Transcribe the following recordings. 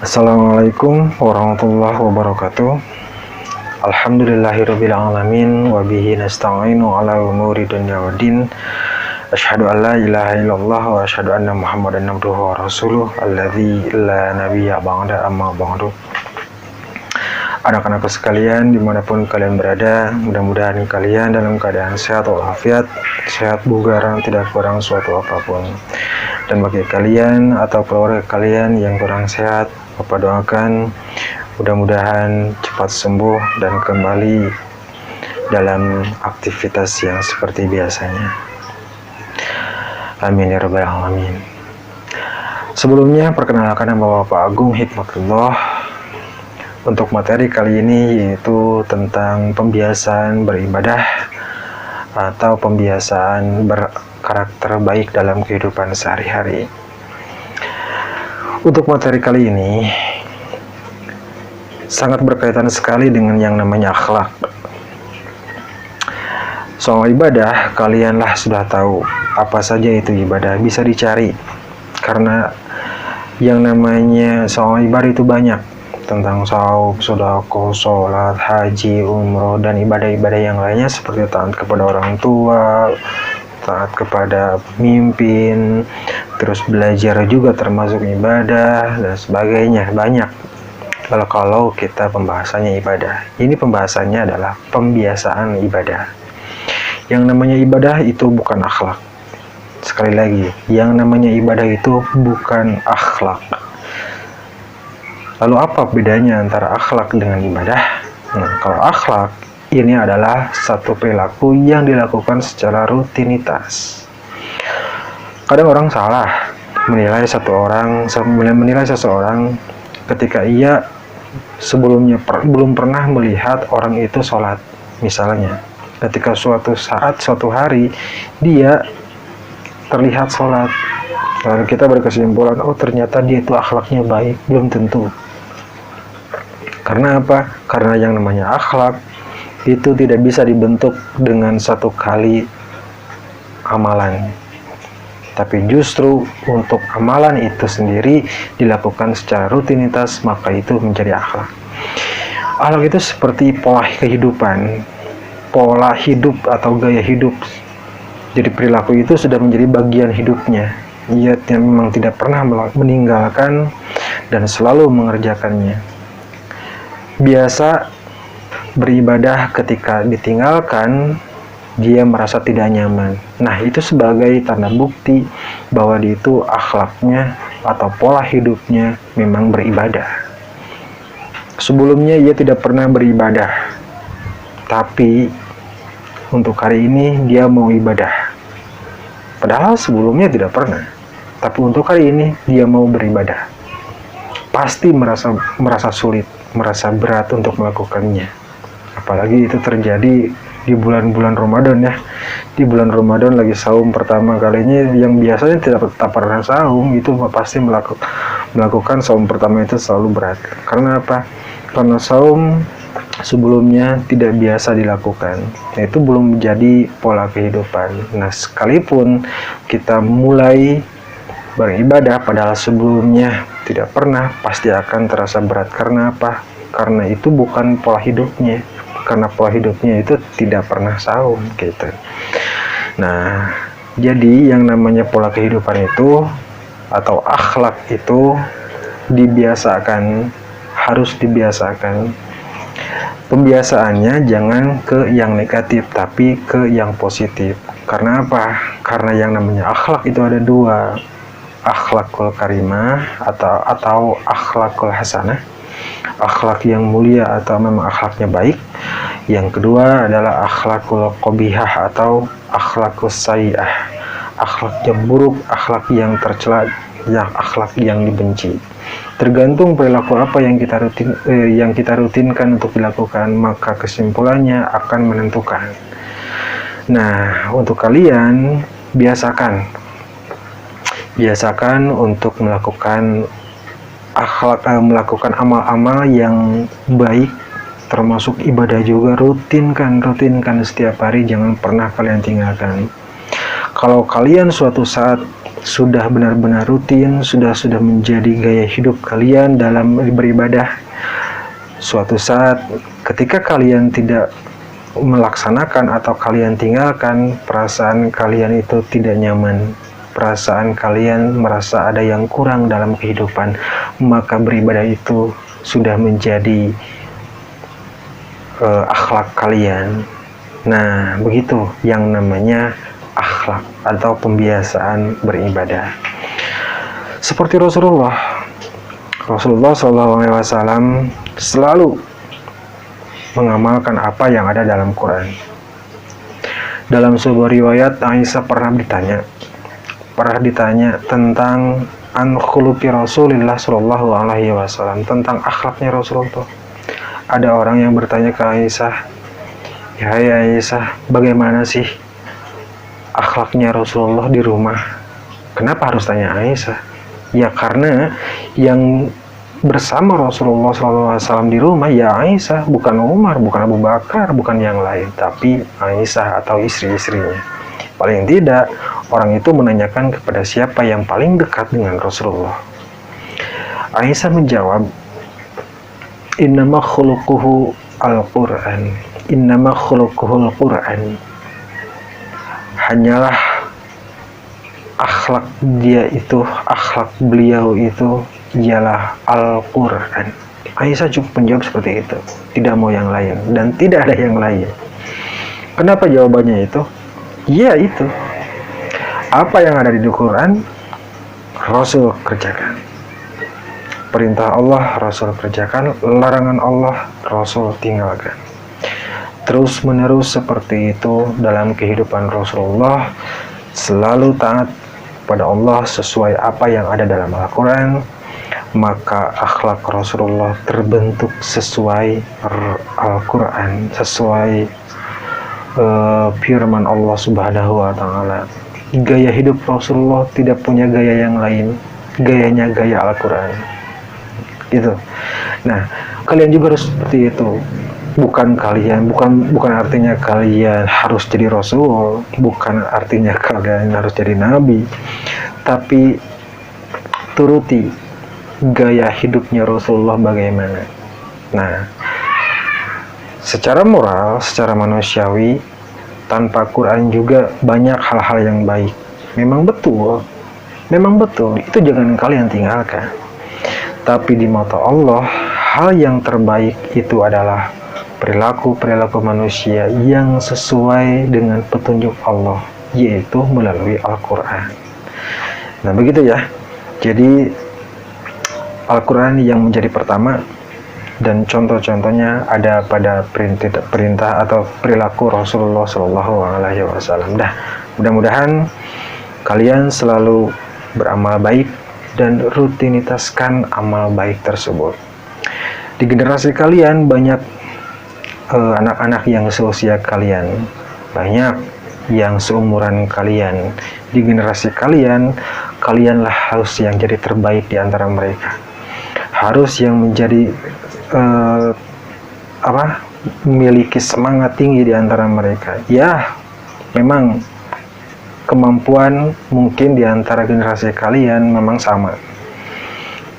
Assalamualaikum warahmatullahi wabarakatuh. Alhamdulillahirabbil alamin wa bihi nasta'inu ala umuri dunya waddin. Asyhadu an la ilaha illallah wa asyhadu anna Muhammadan abduhu wa rasuluh alladzi la nabiyya ba'da amma ba'du. Anak-anakku sekalian dimanapun kalian berada, mudah-mudahan kalian dalam keadaan sehat walafiat, sehat bugaran, tidak kurang suatu apapun. Dan bagi kalian atau keluarga kalian yang kurang sehat, Bapak doakan mudah-mudahan cepat sembuh dan kembali dalam aktivitas yang seperti biasanya. Amin ya rabbal alamin. Sebelumnya perkenalkan nama Bapak Agung Hikmatullah. Untuk materi kali ini yaitu tentang pembiasaan beribadah atau pembiasaan berkarakter baik dalam kehidupan sehari-hari. Untuk materi kali ini sangat berkaitan sekali dengan yang namanya akhlak. Soal ibadah, kalianlah sudah tahu apa saja itu ibadah, bisa dicari. Karena yang namanya soal ibadah itu banyak, tentang saum, sedekah, sholat, haji, umroh, dan ibadah-ibadah yang lainnya seperti taat kepada orang tua, taat kepada pemimpin, terus belajar juga termasuk ibadah, dan sebagainya, banyak. Kalau kita pembahasannya ibadah, ini pembahasannya adalah pembiasaan ibadah. Yang namanya ibadah itu bukan akhlak. Sekali lagi, yang namanya ibadah itu bukan akhlak. Lalu apa bedanya antara akhlak dengan ibadah? Kalau akhlak, ini adalah satu perilaku yang dilakukan secara rutinitas. Kadang orang salah menilai seseorang ketika ia sebelumnya belum pernah melihat orang itu sholat. Misalnya, ketika suatu saat, suatu hari, dia terlihat sholat. Lalu kita berkesimpulan, oh ternyata dia itu akhlaknya baik. Belum tentu. Karena apa? Karena yang namanya akhlak itu tidak bisa dibentuk dengan satu kali amalan. Tapi justru untuk amalan itu sendiri dilakukan secara rutinitas, maka itu menjadi akhlak. Akhlak itu seperti pola kehidupan, pola hidup atau gaya hidup. Jadi perilaku itu sudah menjadi bagian hidupnya. Ia memang tidak pernah meninggalkan dan selalu mengerjakannya. Biasa beribadah ketika ditinggalkan, dia merasa tidak nyaman. Nah, itu sebagai tanda bukti bahwa dia itu akhlaknya atau pola hidupnya memang beribadah. Sebelumnya ia tidak pernah beribadah, tapi untuk hari ini dia mau ibadah. Padahal sebelumnya tidak pernah, tapi untuk hari ini dia mau beribadah. Pasti merasa sulit, merasa berat untuk melakukannya. Apalagi itu terjadi di bulan-bulan Ramadan ya. Di bulan Ramadan lagi saum pertama kalinya, yang biasanya tidak pernah saum, itu pasti melakukan saum pertama itu selalu berat. Karena apa? Karena saum sebelumnya tidak biasa dilakukan. Itu belum menjadi pola kehidupan. Nah, sekalipun kita mulai beribadah padahal sebelumnya tidak pernah, pasti akan terasa berat. Karena apa? Karena itu bukan pola hidupnya. Karena pola hidupnya itu tidak pernah saum gitu. Nah, jadi yang namanya pola kehidupan itu atau akhlak itu dibiasakan, harus dibiasakan. Pembiasaannya jangan ke yang negatif, tapi ke yang positif. Karena apa? Karena yang namanya akhlak itu ada dua. Akhlakul karimah atau akhlakul hasanah, akhlak yang mulia atau memang akhlaknya baik. Yang kedua adalah akhlakul qabihah atau akhlakus sayyi'ah, akhlak yang buruk, akhlak yang tercela, yang akhlak yang dibenci. Tergantung perilaku apa yang kita rutinkan untuk dilakukan, maka kesimpulannya akan menentukan. Nah, untuk kalian biasakan untuk melakukan melakukan amal-amal yang baik, termasuk ibadah juga. Rutinkan setiap hari, jangan pernah kalian tinggalkan. Kalau kalian suatu saat sudah benar-benar rutin, sudah menjadi gaya hidup kalian dalam beribadah. Suatu saat ketika kalian tidak melaksanakan atau kalian tinggalkan, perasaan kalian itu tidak nyaman, perasaan kalian merasa ada yang kurang dalam kehidupan, maka beribadah itu sudah menjadi akhlak kalian. Nah, begitu yang namanya akhlak atau pembiasaan beribadah. Seperti Rasulullah SAW selalu mengamalkan apa yang ada dalam Quran. Dalam sebuah riwayat, Aisyah pernah ditanya tentang an khuluqi Rasulillah Shallallahu Alaihi Wasallam, tentang akhlaknya Rasulullah. Ada orang yang bertanya ke Aisyah, "Ya Aisyah, bagaimana sih akhlaknya Rasulullah di rumah?" Kenapa harus tanya Aisyah? Ya karena yang bersama Rasulullah SAW di rumah ya Aisyah, bukan Umar, bukan Abu Bakar, bukan yang lain, tapi Aisyah atau istri-istrinya. Paling tidak orang itu menanyakan kepada siapa yang paling dekat dengan Rasulullah. Aisyah menjawab, "Innama khuluquhu al-Quran, innama khuluquhu al-Quran." Hanyalah akhlak beliau itu ialah Al-Quran. Aisyah cukup menjawab seperti itu, tidak mau yang lain dan tidak ada yang lain. Kenapa jawabannya itu? Ya itu, apa yang ada di Quran Rasul kerjakan, perintah Allah Rasul kerjakan, larangan Allah Rasul tinggalkan. Terus menerus seperti itu dalam kehidupan Rasulullah, selalu taat pada Allah sesuai apa yang ada dalam Al-Quran. Maka akhlak Rasulullah terbentuk sesuai Al-Quran, sesuai firman Allah Subhanahu wa Ta'ala. Gaya hidup Rasulullah tidak punya gaya yang lain, gayanya gaya Al-Quran. Gitu. Nah, kalian juga harus seperti itu. Bukan artinya kalian harus jadi Rasul, bukan artinya kalian harus jadi Nabi, tapi turuti gaya hidupnya Rasulullah bagaimana. Nah, secara moral, secara manusiawi, tanpa Quran juga banyak hal-hal yang baik. Memang betul, itu jangan kalian tinggalkan. Tapi di mata Allah, hal yang terbaik itu adalah perilaku manusia yang sesuai dengan petunjuk Allah, yaitu melalui Al-Quran. Nah, begitu ya. Jadi Al-Quran yang menjadi pertama, dan contoh-contohnya ada pada perintah atau perilaku Rasulullah SAW. Nah, mudah-mudahan kalian selalu beramal baik dan rutinitaskan amal baik tersebut. Di generasi kalian banyak anak-anak yang seusia kalian, banyak yang seumuran kalian. Di generasi kalian, kalianlah harus yang jadi terbaik di antara mereka. Harus yang menjadi memiliki semangat tinggi di antara mereka. Ya, memang kemampuan mungkin di antara generasi kalian memang sama.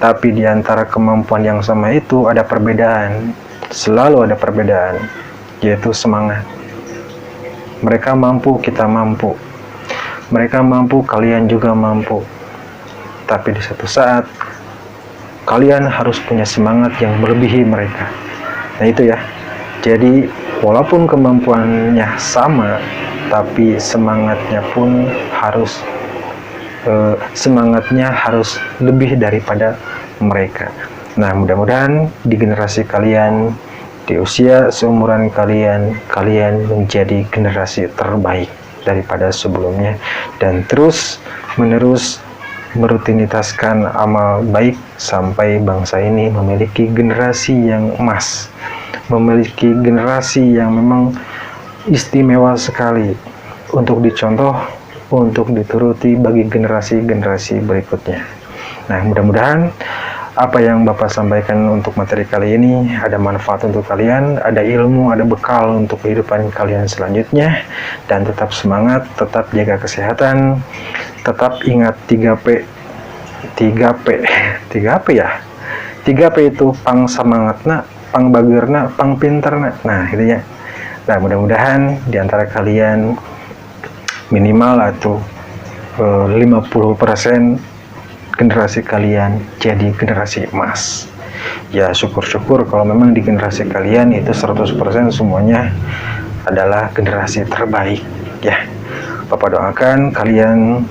Tapi di antara kemampuan yang sama itu ada perbedaan. Selalu ada perbedaan, yaitu semangat. Mereka mampu, kita mampu. Mereka mampu, kalian juga mampu. Tapi di satu saat kalian harus punya semangat yang melebihi mereka. Nah itu ya. Jadi walaupun kemampuannya sama, tapi semangatnya harus lebih daripada mereka. Nah, mudah-mudahan di generasi kalian, di usia seumuran kalian menjadi generasi terbaik daripada sebelumnya, dan terus menerus merutinitaskan amal baik sampai bangsa ini memiliki generasi yang emas, memiliki generasi yang memang istimewa sekali untuk dicontoh, untuk dituruti bagi generasi-generasi berikutnya. Nah, mudah-mudahan apa yang Bapak sampaikan untuk materi kali ini ada manfaat untuk kalian, ada ilmu, ada bekal untuk kehidupan kalian selanjutnya, dan tetap semangat, tetap jaga kesehatan, tetap ingat 3P. 3P 3P ya, 3P itu pang semangatna, pang bagerna, pang pinterna. Nah gitu ya. Nah mudah-mudahan diantara kalian minimal atau 50% generasi kalian jadi generasi emas. Ya syukur-syukur kalau memang di generasi kalian itu 100% semuanya adalah generasi terbaik ya. Bapak doakan kalian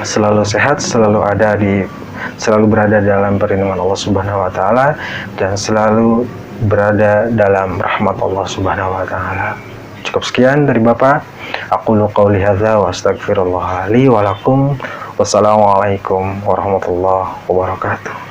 selalu sehat, selalu berada dalam perlindungan Allah Subhanahu wa taala dan selalu berada dalam rahmat Allah Subhanahu wa taala. Cukup sekian dari Bapak. Aqulu qauli hadza wa astaghfirullah li wa lakum. Wassalamualaikum warahmatullahi wabarakatuh.